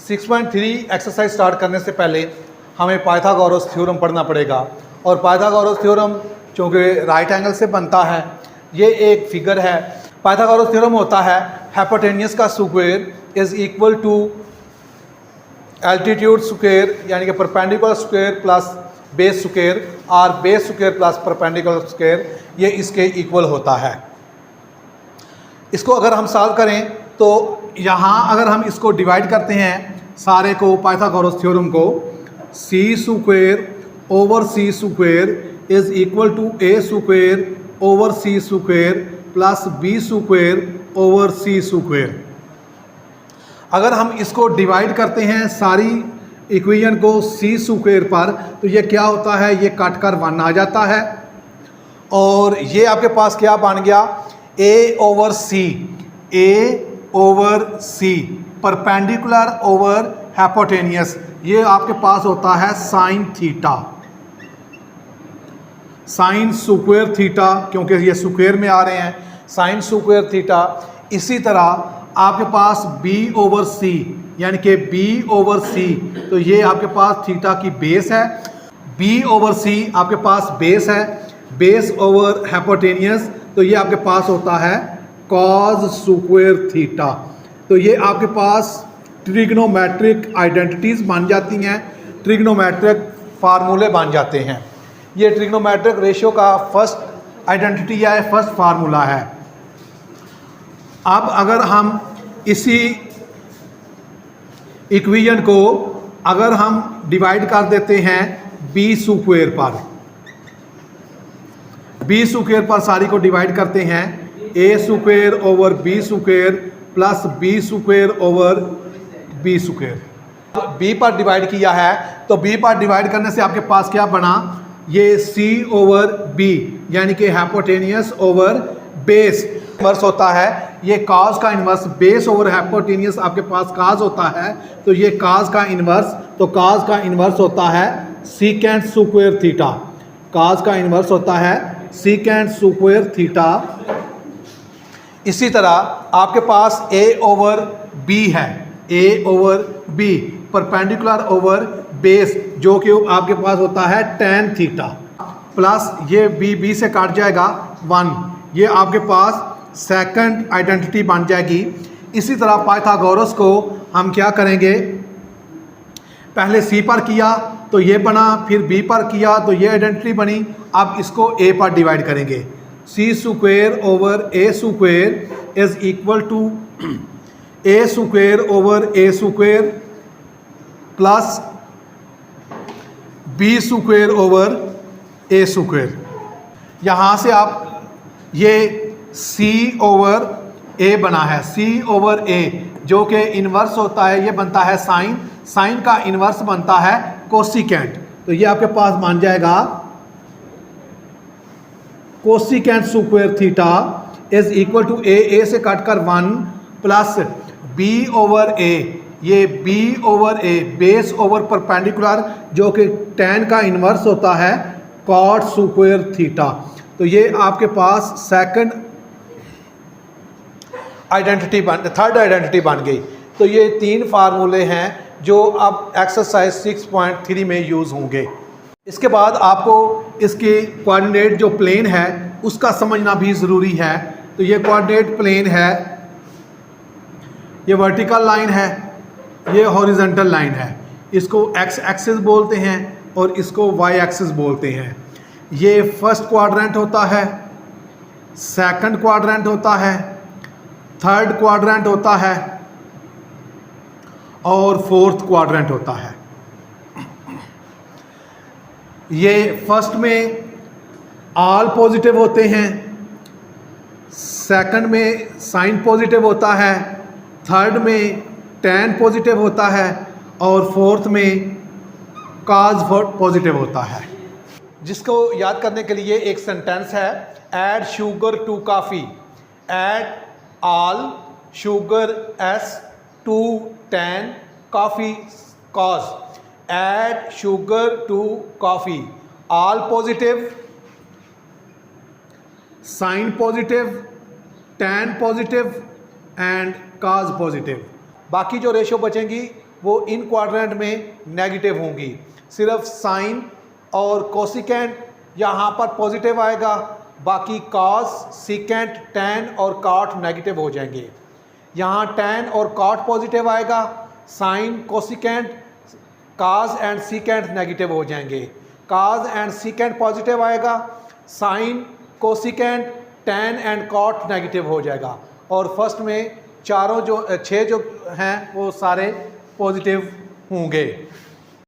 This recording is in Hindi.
6.3 एक्सरसाइज स्टार्ट करने से पहले हमें पाइथागोरस थ्योरम पढ़ना पड़ेगा। और पाइथागोरस थ्योरम चूँकि राइट एंगल से बनता है, ये एक फिगर है। पाइथागोरस थ्योरम होता है हाइपोटेन्यूस का square is equal to altitude square यानी कि perpendicular square plus base square और base square plus perpendicular square, ये इसके इक्वल होता है। इसको अगर हम सॉल्व करें तो यहाँ अगर हम इसको डिवाइड करते हैं सारे को, पाइथागोरस थ्योरम को, c square over c square is equal to a square over c square plus b square over c square. अगर हम इसको डिवाइड करते हैं सारी इक्वेशन को सी स्क्वायर पर, तो ये क्या होता है, ये कट कर 1 आ जाता है। और ये आपके पास क्या बन गया, a over c, a over c perpendicular over hypotenuse, ये आपके पास होता है sine theta, sine square theta, क्योंकि ये स्क्वायर में आ रहे हैं, साइन स्क्वायर थीटा। इसी तरह आपके पास b ओवर सी यानी कि b ओवर सी, तो ये आपके पास थीटा की बेस है। b ओवर सी आपके पास बेस है, बेस ओवर हाइपोटेनियस, तो ये आपके पास होता है कॉस स्क्वायर थीटा। तो ये आपके पास ट्रिग्नोमेट्रिक आइडेंटिटीज बन जाती हैं, ट्रिग्नोमेट्रिक फार्मूले बन जाते हैं। ये ट्रिग्नोमेट्रिक रेशियो का फर्स्ट आइडेंटिटी या फर्स्ट फार्मूला है। अब अगर हम इसी इक्वेशन को अगर हम डिवाइड कर देते हैं बी स्क्वायर पर, बी स्क्वायर पर सारी को डिवाइड करते हैं, a square over b square plus b square over b square. B पर डिवाइड किया है तो बी पर डिवाइड करने से आपके पास क्या बना, ये सी ओवर बी यानी कि हाइपोटेनियस ओवर बेस इनवर्स होता है। ये काज का इनवर्स, बेस ओवर हाइपोटेनियस आपके पास काज होता है, तो ये काज का इनवर्स, तो काज का इनवर्स होता है सीकेंट स्क्वायर थीटा, काज का इनवर्स होता है सीकेंट स्क्वायर थीटा। इसी तरह आपके पास a ओवर b है, a over b perpendicular over base, जो कि आपके पास होता है tan थीटा, प्लस ये b से काट जाएगा 1, ये आपके पास सेकंड आइडेंटिटी बन जाएगी। इसी तरह पाइथागोरस को हम क्या करेंगे, पहले c पर किया तो ये बना, फिर b पर किया तो ये आइडेंटिटी बनी। अब इसको a पर डिवाइड करेंगे, c square over a square is equal to a square over a square plus b square over a square. यहाँ से आप ये सी ओवर ए बना है, सी ओवर ए जो कि इन्वर्स होता है, ये बनता है साइन, साइन का इन्वर्स बनता है कोसिकेंट, तो ये आपके पास बन जाएगा cosecant square theta is equal to a से कट कर 1 प्लस बी ओवर ए, ये b over a base over perpendicular जो कि tan का इन्वर्स होता है कॉट स्क्वायर थीटा। तो ये आपके पास सेकंड आइडेंटिटी थर्ड आइडेंटिटी बन गई। तो ये 3 फार्मूले हैं जो अब एक्सरसाइज 6.3 में यूज़ होंगे। इसके बाद आपको इसके कोऑर्डिनेट जो प्लेन है उसका समझना भी ज़रूरी है। तो ये कोऑर्डिनेट प्लेन है, ये वर्टिकल लाइन है, ये हॉरिजॉन्टल लाइन है, इसको एक्स एक्सिस बोलते हैं और इसको वाई एक्सिस बोलते हैं। ये फर्स्ट क्वाड्रेंट होता है, सेकंड क्वाड्रेंट होता है, थर्ड क्वाड्रेंट होता है और फोर्थ क्वाड्रेंट होता है। ये फर्स्ट में ऑल पॉजिटिव होते हैं, सेकंड में साइन पॉजिटिव होता है, थर्ड में tan पॉजिटिव होता है और फोर्थ में cos पॉजिटिव होता है। जिसको याद करने के लिए एक सेंटेंस है, add sugar to coffee, add all sugar s to tan coffee cos, add sugar to coffee, all positive, sign positive, tan positive and cos positive। बाकी जो रेशो बचेंगी वो इन क्वाड्रेंट में नेगेटिव होंगी। सिर्फ साइन और कोसिकेंट यहाँ पर पॉजिटिव आएगा, बाकी कॉस, सीकेंट, टैन और कॉट नेगेटिव हो जाएंगे। यहाँ टैन और कॉट पॉजिटिव आएगा, sine, cosecant, cos and secant negative हो जाएंगे। काज एंड सीकेंट पॉजिटिव आएगा, sine, cosecant, tan and cot negative हो जाएगा। और फर्स्ट में चारों जो 6 जो हैं वो सारे पॉजिटिव होंगे।